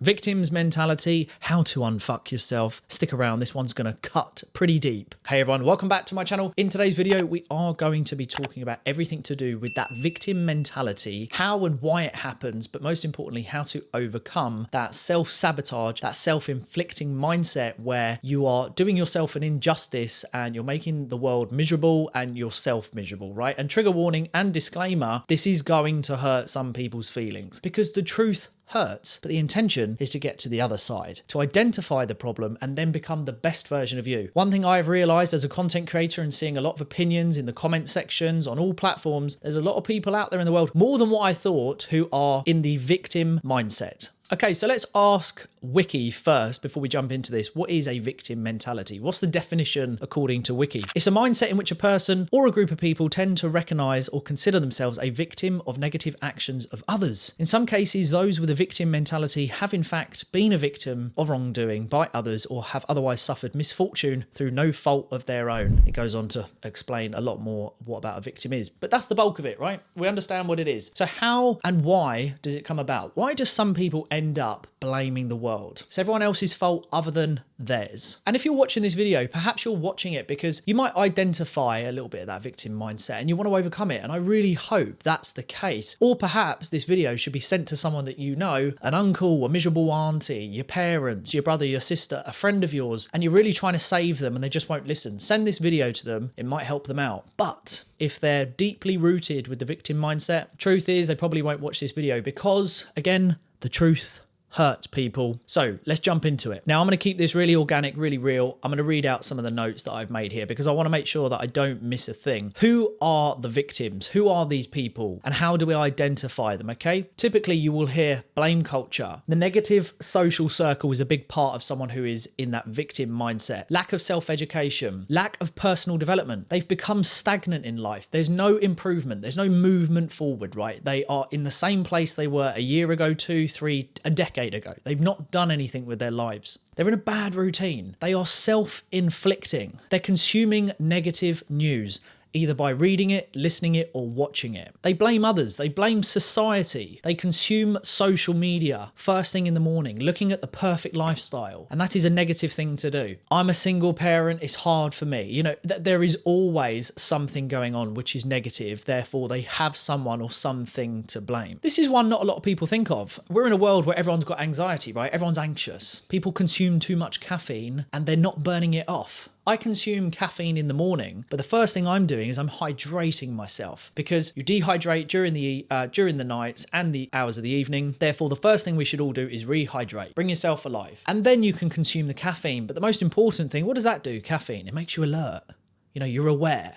Victims mentality, how to unfuck yourself. Stick around, this one's going to cut pretty deep. Hey everyone, welcome back to my channel. In today's video, we are going to be talking about everything to do with that victim mentality, how and why it happens, but most importantly, how to overcome that self-sabotage, that self-inflicting mindset where you are doing yourself an injustice and you're making the world miserable and yourself miserable, right? And trigger warning and disclaimer, this is going to hurt some people's feelings because the truth hurts, but the intention is to get to the other side, to identify the problem and then become the best version of you. One thing I've realized as a content creator and seeing a lot of opinions in the comment sections on all platforms, there's a lot of people out there in the world, more than what I thought, who are in the victim mindset. Okay, so let's ask Wiki first before we jump into this. What is a victim mentality? What's the definition according to Wiki? It's a mindset in which a person or a group of people tend to recognize or consider themselves a victim of negative actions of others. In some cases, those with a victim mentality have in fact been a victim of wrongdoing by others or have otherwise suffered misfortune through no fault of their own. It goes on to explain a lot more what about a victim is, but that's the bulk of it, right? We understand what it is. So how and why does it come about? Why do some people end up blaming the world? It's everyone else's fault other than theirs. And if you're watching this video, perhaps you're watching it because you might identify a little bit of that victim mindset and you want to overcome it. And I really hope that's the case. Or perhaps this video should be sent to someone that you know, an uncle, a miserable auntie, your parents, your brother, your sister, a friend of yours, and you're really trying to save them and they just won't listen. Send this video to them. It might help them out. But if they're deeply rooted with the victim mindset, truth is they probably won't watch this video because, again, the truth hurts people. So let's jump into it. Now I'm going to keep this really organic, really real. I'm going to read out some of the notes that I've made here because I want to make sure that I don't miss a thing. Who are the victims? Who are these people? And how do we identify them? Okay. Typically you will hear blame culture. The negative social circle is a big part of someone who is in that victim mindset. Lack of self-education, lack of personal development. They've become stagnant in life. There's no improvement. There's no movement forward, right? They are in the same place they were a year ago, 2, 3, a decade ago. They've not done anything with their lives. They're in a bad routine. They are self-inflicting. They're consuming negative news, either by reading it, listening it, or watching it. They blame others. They blame society. They consume social media first thing in the morning, looking at the perfect lifestyle. And that is a negative thing to do. I'm a single parent. It's hard for me. You know, there is always something going on which is negative. Therefore, they have someone or something to blame. This is one not a lot of people think of. We're in a world where everyone's got anxiety, right? Everyone's anxious. People consume too much caffeine and they're not burning it off. I consume caffeine in the morning, but the first thing I'm doing is I'm hydrating myself because you dehydrate during the night and the hours of the evening. Therefore, the first thing we should all do is rehydrate, bring yourself alive, and then you can consume the caffeine. But the most important thing, what does that do? Caffeine, it makes you alert. You know, you're aware.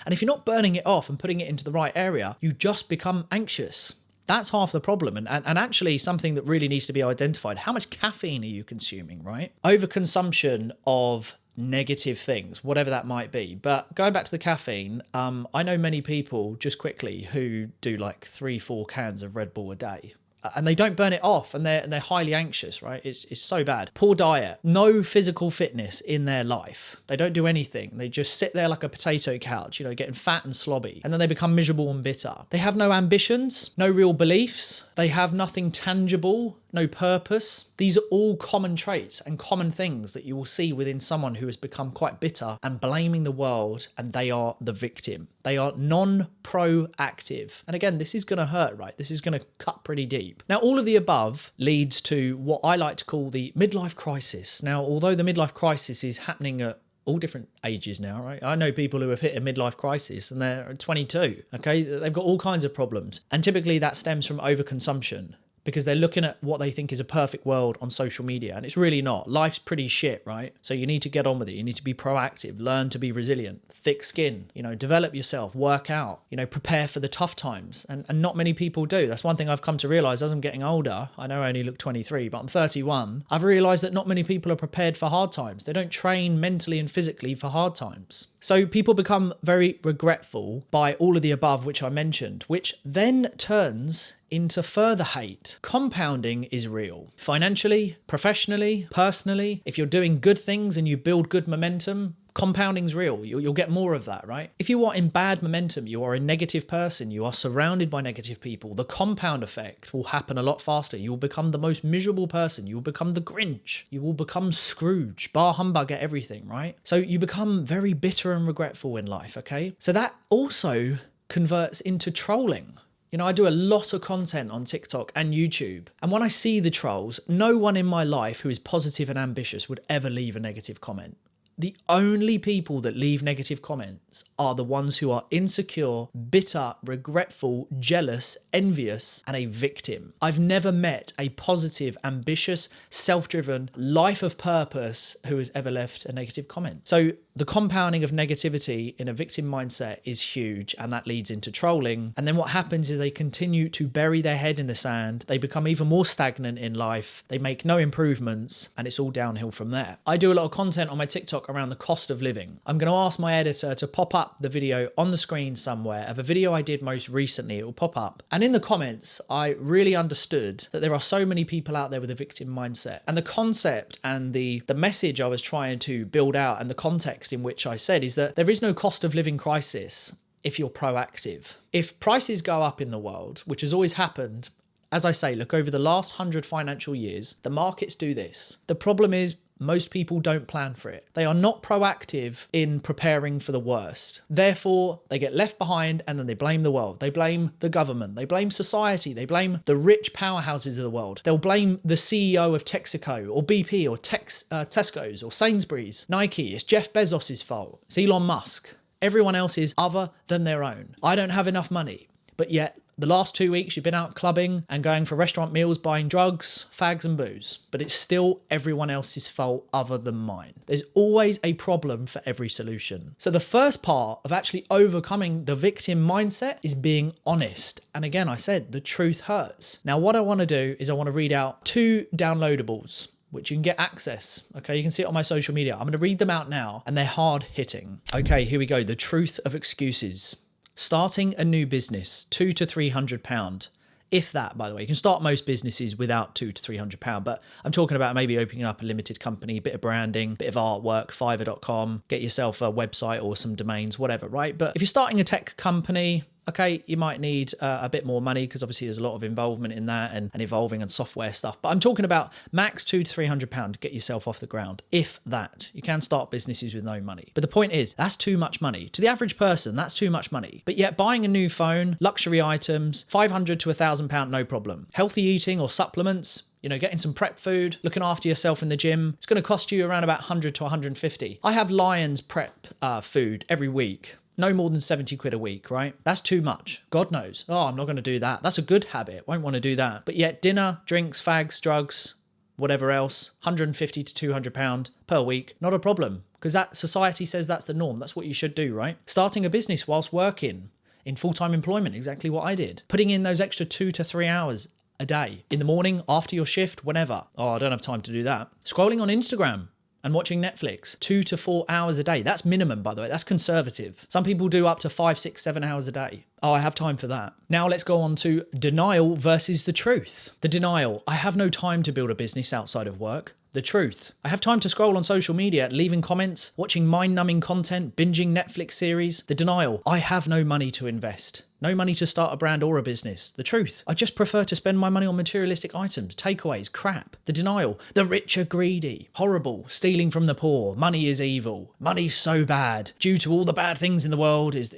And if you're not burning it off and putting it into the right area, you just become anxious. That's half the problem. And actually something that really needs to be identified. How much caffeine are you consuming, right? Overconsumption of negative things, whatever that might be. But going back to the caffeine, I know many people just quickly who do like 3-4 cans of Red Bull a day. And they don't burn it off and they're highly anxious, right? It's so bad. Poor diet, no physical fitness in their life. They don't do anything. They just sit there like a potato couch, you know, getting fat and slobby. And then they become miserable and bitter. They have no ambitions, no real beliefs. They have nothing tangible, no purpose. These are all common traits and common things that you will see within someone who has become quite bitter and blaming the world, and they are the victim. They are non-proactive. And again, this is going to hurt, right? This is going to cut pretty deep. Now, all of the above leads to what I like to call the midlife crisis. Now, although the midlife crisis is happening at all different ages now, right? I know people who have hit a midlife crisis and they're 22, okay? They've got all kinds of problems. And typically that stems from overconsumption, because they're looking at what they think is a perfect world on social media, and it's really not. Life's pretty shit, right? So you need to get on with it. You need to be proactive, learn to be resilient, thick skin, you know, develop yourself, work out, you know, prepare for the tough times. And not many people do. That's one thing I've come to realize as I'm getting older. I know I only look 23, but I'm 31. I've realized that not many people are prepared for hard times. They don't train mentally and physically for hard times. So people become very regretful by all of the above, which I mentioned, which then turns into further hate. Compounding is real. Financially, professionally, personally, if you're doing good things and you build good momentum, compounding's real. You'll get more of that, right? If you are in bad momentum, you are a negative person, you are surrounded by negative people, the compound effect will happen a lot faster. You will become the most miserable person. You will become the Grinch. You will become Scrooge, bar humbug at everything, right? So you become very bitter and regretful in life, okay? So that also converts into trolling. You know, I do a lot of content on TikTok and YouTube. And when I see the trolls, no one in my life who is positive and ambitious would ever leave a negative comment. The only people that leave negative comments are the ones who are insecure, bitter, regretful, jealous, envious, and a victim. I've never met a positive, ambitious, self-driven, life of purpose who has ever left a negative comment. So the compounding of negativity in a victim mindset is huge, and that leads into trolling. And then what happens is they continue to bury their head in the sand. They become even more stagnant in life. They make no improvements, and it's all downhill from there. I do a lot of content on my TikTok around the cost of living. I'm going to ask my editor to pop up the video on the screen somewhere of a video I did most recently. It will pop up. And in the comments, I really understood that there are so many people out there with a victim mindset. And the concept and the message I was trying to build out and the context in which I said is that there is no cost of living crisis if you're proactive. If prices go up in the world, which has always happened, as I say, look, over the last 100 financial years, the markets do this. The problem is most people don't plan for it. They are not proactive in preparing for the worst. Therefore, they get left behind and then they blame the world. They blame the government. They blame society. They blame the rich powerhouses of the world. They'll blame the CEO of Texaco or BP or Tesco's or Sainsbury's, Nike. It's Jeff Bezos's fault. It's Elon Musk. Everyone else is other than their own. I don't have enough money, but yet the last 2 weeks you've been out clubbing and going for restaurant meals, buying drugs, fags and booze, but it's still everyone else's fault other than mine. There's always a problem for every solution. So the first part of actually overcoming the victim mindset is being honest. And again, I said the truth hurts. Now, what I want to do is I want to read out 2 downloadables which you can get access. Okay, you can see it on my social media. I'm going to read them out now and they're hard hitting. Okay, here we go. The truth of excuses. Starting a new business, £200 to £300. If that, by the way, you can start most businesses without £200 to £300, but I'm talking about maybe opening up a limited company, bit of branding, bit of artwork, fiverr.com, get yourself a website or some domains, whatever, right? But if you're starting a tech company, okay, you might need a bit more money because obviously there's a lot of involvement in that and evolving and software stuff. But I'm talking about max £200 to £300 to get yourself off the ground. If that, you can start businesses with no money. But the point is, that's too much money. To the average person, that's too much money. But yet buying a new phone, luxury items, £500 to £1,000, no problem. Healthy eating or supplements, you know, getting some prep food, looking after yourself in the gym, it's going to cost you around about 100 to 150. I have Lions prep food every week. No more than 70 quid a week, right? That's too much. God knows. Oh, I'm not going to do that. That's a good habit. Won't want to do that. But yet dinner, drinks, fags, drugs, whatever else, 150 to £200 per week, not a problem. Because that society says that's the norm. That's what you should do, right? Starting a business whilst working in full-time employment, exactly what I did. Putting in those extra 2 to 3 hours a day. In the morning, after your shift, whenever. Oh, I don't have time to do that. Scrolling on Instagram and watching Netflix 2 to 4 hours a day. That's minimum, by the way. That's conservative. Some people do up to 5, 6, 7 hours a day. Oh, I have time for that. Now let's go on to denial versus the truth. The denial. I have no time to build a business outside of work. The truth. I have time to scroll on social media, leaving comments, watching mind-numbing content, binging Netflix series. The denial. I have no money to invest. No money to start a brand or a business. The truth. I just prefer to spend my money on materialistic items, takeaways, crap. The denial. The rich are greedy. Horrible. Stealing from the poor. Money is evil. Money's so bad. Due to all the bad things in the world is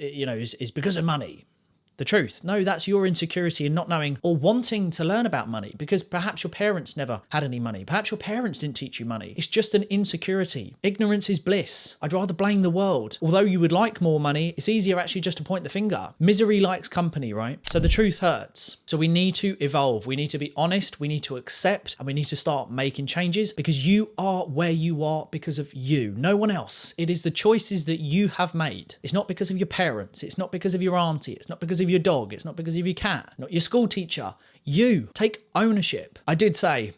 because of money. The truth. No, that's your insecurity in not knowing or wanting to learn about money because perhaps your parents never had any money. Perhaps your parents didn't teach you money. It's just an insecurity. Ignorance is bliss. I'd rather blame the world. Although you would like more money, it's easier actually just to point the finger. Misery likes company, right? So the truth hurts. So we need to evolve. We need to be honest. We need to accept and we need to start making changes because you are where you are because of you. No one else. It is the choices that you have made. It's not because of your parents. It's not because of your auntie. It's not because of your dog. It's not because of your cat, not your school teacher. You take ownership. I did say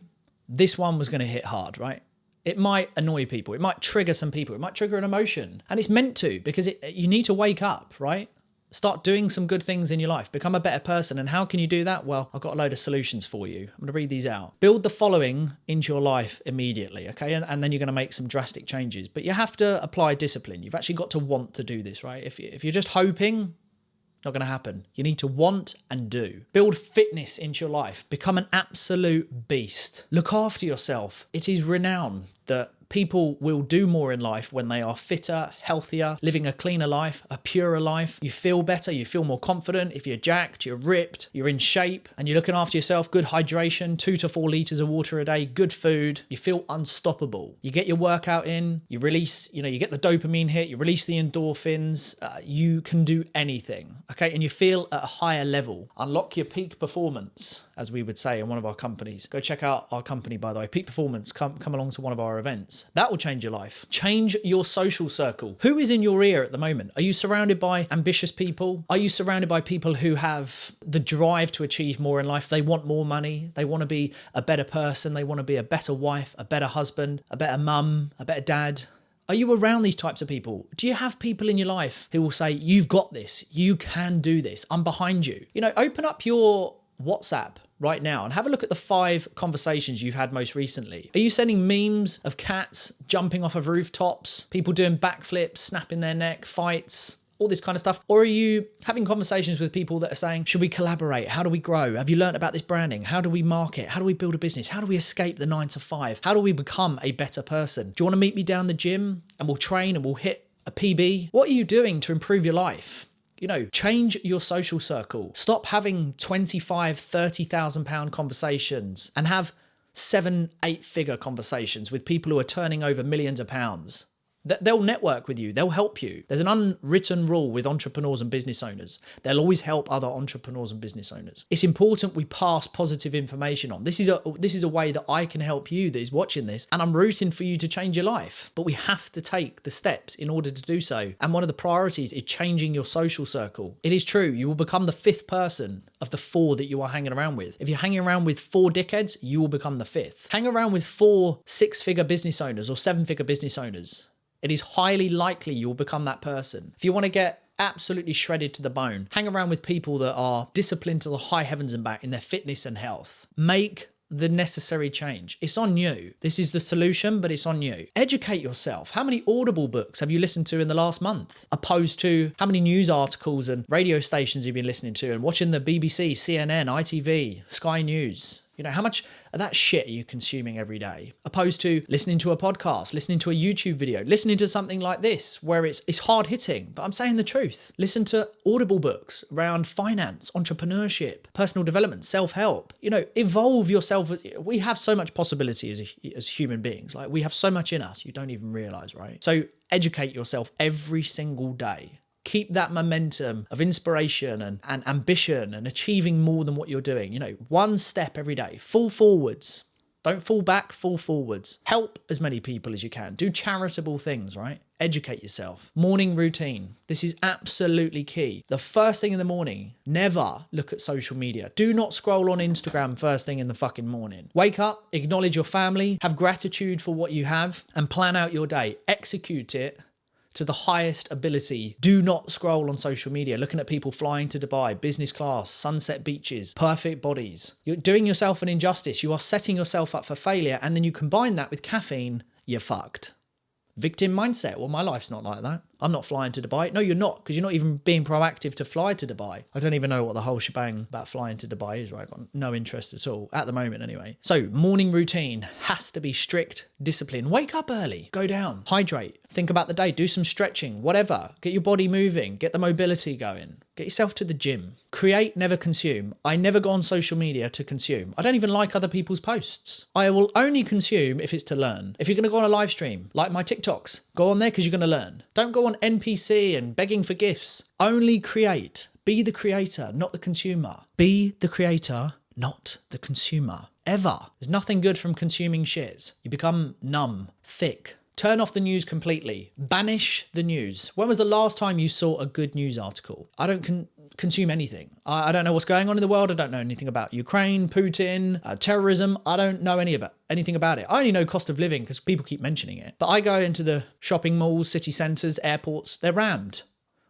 this one was going to hit hard, right? It might annoy people. It might trigger some people. It might trigger an emotion. And it's meant to because you need to wake up, right? Start doing some good things in your life. Become a better person. And how can you do that? Well, I've got a load of solutions for you. I'm going to read these out. Build the following into your life immediately, okay? And then you're going to make some drastic changes. But you have to apply discipline. You've actually got to want to do this, right? If you're just hoping, not going to happen. You need to want and do. Build fitness into your life. Become an absolute beast. Look after yourself. It is renowned that people will do more in life when they are fitter, healthier, living a cleaner life, a purer life. You feel better, you feel more confident. If you're jacked, you're ripped, you're in shape, and you're looking after yourself, good hydration, 2 to 4 litres of water a day, good food, you feel unstoppable. You get your workout in, you release, you get the dopamine hit, you release the endorphins, you can do anything, okay? And you feel at a higher level. Unlock your peak performance, as we would say in one of our companies. Go check out our company, by the way, Peak Performance. Come along to one of our events. That will change your life. Change your social circle. Who is in your ear at the moment? Are you surrounded by ambitious people? Are you surrounded by people who have the drive to achieve more in life? They want more money. They want to be a better person. They want to be a better wife, a better husband, a better mum, a better dad. Are you around these types of people? Do you have people in your life who will say, you've got this, you can do this, I'm behind you? Open up your WhatsApp right now and have a look at the 5 conversations you've had most recently. Are you sending memes of cats jumping off of rooftops, people doing backflips, snapping their neck, fights, all this kind of stuff? Or are you having conversations with people that are saying, should we collaborate? How do we grow? Have you learned about this branding? How do we market? How do we build a business? How do we escape the 9 to 5? How do we become a better person? Do you want to meet me down the gym and we'll train and we'll hit a PB? What are you doing to improve your life? Change your social circle. Stop having 25, 30,000 pound conversations and have 7, 8 figure conversations with people who are turning over millions of pounds. They'll network with you. They'll help you. There's an unwritten rule with entrepreneurs and business owners. They'll always help other entrepreneurs and business owners. It's important we pass positive information on. This is a way that I can help you that is watching this, and I'm rooting for you to change your life. But we have to take the steps in order to do so. And one of the priorities is changing your social circle. It is true. You will become the 5th person of the 4 that you are hanging around with. If you're hanging around with 4 dickheads, you will become the 5th. Hang around with 4 6-figure business owners or 7-figure business owners. It is highly likely you will become that person. If you want to get absolutely shredded to the bone, hang around with people that are disciplined to the high heavens and back in their fitness and health. Make the necessary change. It's on you. This is the solution, but it's on you. Educate yourself. How many Audible books have you listened to in the last month? Opposed to how many news articles and radio stations you've been listening to and watching the BBC, CNN, ITV, Sky News. How much of that shit are you consuming every day? Opposed to listening to a podcast, listening to a YouTube video, listening to something like this where it's hard hitting, but I'm saying the truth. Listen to Audible books around finance, entrepreneurship, personal development, self-help. Evolve yourself. We have so much possibility as human beings. Like, we have so much in us you don't even realize, right? So educate yourself every single day. Keep that momentum of inspiration and ambition and achieving more than what you're doing. 1 step every day. Fall forwards. Don't fall back, fall forwards. Help as many people as you can. Do charitable things, right? Educate yourself. Morning routine. This is absolutely key. The first thing in the morning, never look at social media. Do not scroll on Instagram first thing in the fucking morning. Wake up, acknowledge your family, have gratitude for what you have, and plan out your day. Execute it to the highest ability. Do not scroll on social media looking at people flying to Dubai, business class, sunset beaches, perfect bodies. You're doing yourself an injustice. You are setting yourself up for failure, and then you combine that with caffeine, you're fucked. Victim mindset. Well, my life's not like that. I'm not flying to Dubai. No, you're not, because you're not even being proactive to fly to Dubai. I don't even know what the whole shebang about flying to Dubai is, right? I've got no interest at all, at the moment anyway. So, morning routine has to be strict discipline. Wake up early, go down, hydrate, think about the day, do some stretching, whatever. Get your body moving, get the mobility going. Get yourself to the gym. Create, never consume. I never go on social media to consume. I don't even like other people's posts. I will only consume if it's to learn. If you're going to go on a live stream, like my TikToks, go on there because you're going to learn. Don't go on NPC and begging for gifts. Only create. Be the creator, not the consumer. Be the creator, not the consumer. Ever. There's nothing good from consuming shit. You become numb, thick. Turn off the news completely. Banish the news. When was the last time you saw a good news article? I don't consume anything. I don't know what's going on in the world. I don't know anything about Ukraine, Putin, terrorism. I don't know anything about it. I only know cost of living because people keep mentioning it. But I go into the shopping malls, city centres, airports. They're rammed.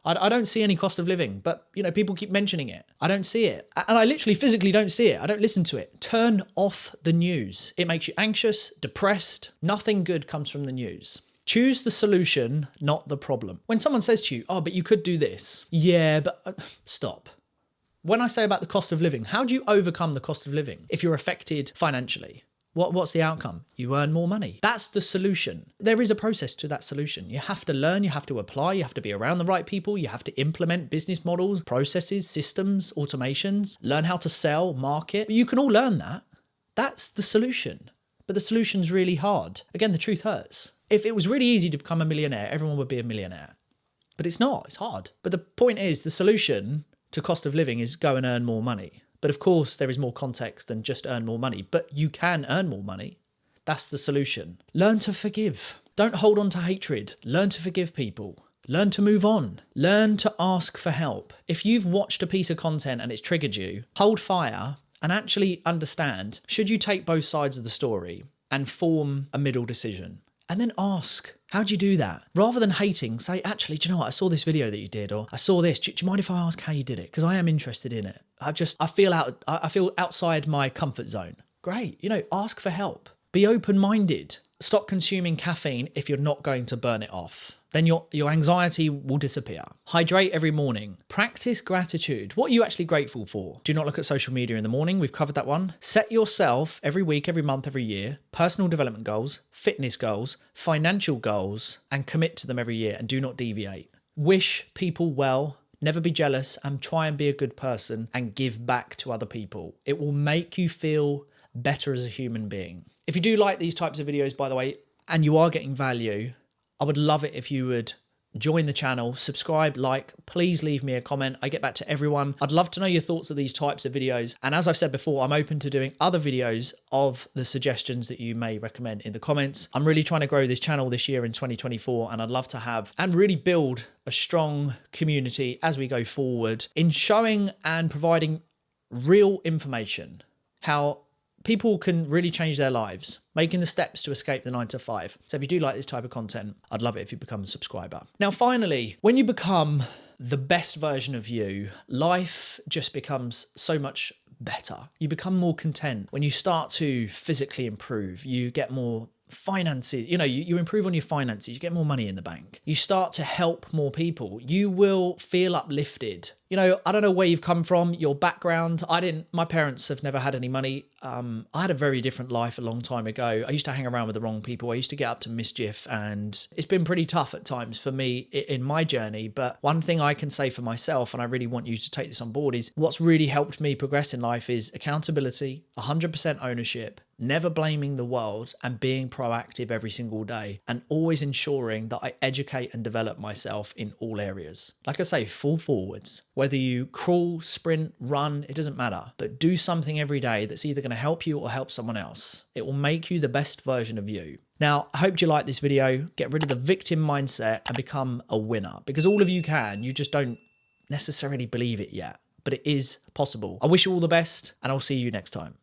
I don't see any cost of living, but people keep mentioning it. I don't see it. And I literally physically don't see it. I don't listen to it. Turn off the news. It makes you anxious, depressed. Nothing good comes from the news. Choose the solution, not the problem. When someone says to you, oh, but you could do this. Yeah, but stop. When I say about the cost of living, how do you overcome the cost of living if you're affected financially? What's the outcome? You earn more money. That's the solution. There is a process to that solution. You have to learn, you have to apply, you have to be around the right people, you have to implement business models, processes, systems, automations, learn how to sell, market. You can all learn that. That's the solution. But the solution's really hard. Again, the truth hurts. If it was really easy to become a millionaire, everyone would be a millionaire. But it's not, it's hard. But the point is, the solution to cost of living is go and earn more money. But of course, there is more context than just earn more money, but you can earn more money. That's the solution. Learn to forgive. Don't hold on to hatred. Learn to forgive people. Learn to move on. Learn to ask for help. If you've watched a piece of content and it's triggered you, hold fire and actually understand, should you take both sides of the story and form a middle decision? And then ask, how'd you do that? Rather than hating, say, actually, do you know what? I saw this video that you did, or I saw this. Do you mind if I ask how you did it? Because I am interested in it. I feel outside my comfort zone. Great. Ask for help. Be open-minded. Stop consuming caffeine if you're not going to burn it off. Then your anxiety will disappear. Hydrate every morning. Practice gratitude. What are you actually grateful for? Do not look at social media in the morning. We've covered that one. Set yourself every week, every month, every year, personal development goals, fitness goals, financial goals, and commit to them every year and do not deviate. Wish people well. Never be jealous and try and be a good person and give back to other people. It will make you feel better as a human being. If you do like these types of videos, by the way, and you are getting value, I would love it if you would join the channel, subscribe, like, please leave me a comment. I get back to everyone. I'd love to know your thoughts of these types of videos. And as I've said before, I'm open to doing other videos of the suggestions that you may recommend in the comments. I'm really trying to grow this channel this year in 2024, and I'd love to have and really build a strong community as we go forward in showing and providing real information, how people can really change their lives, making the steps to escape the 9-to-5. So if you do like this type of content, I'd love it if you become a subscriber. Now, finally, when you become the best version of you, life just becomes so much better. You become more content. When you start to physically improve, you get more finances, you improve on your finances, you get more money in the bank. You start to help more people. You will feel uplifted. I don't know where you've come from, your background. My parents have never had any money. I had a very different life a long time ago. I used to hang around with the wrong people. I used to get up to mischief, and it's been pretty tough at times for me in my journey. But one thing I can say for myself, and I really want you to take this on board, is what's really helped me progress in life is accountability, 100% ownership, never blaming the world, and being proactive every single day, and always ensuring that I educate and develop myself in all areas. Like I say, fall forwards. Whether you crawl, sprint, run, it doesn't matter. But do something every day that's either going to help you or help someone else. It will make you the best version of you. Now, I hope you like this video. Get rid of the victim mindset and become a winner. Because all of you can. You just don't necessarily believe it yet. But it is possible. I wish you all the best, and I'll see you next time.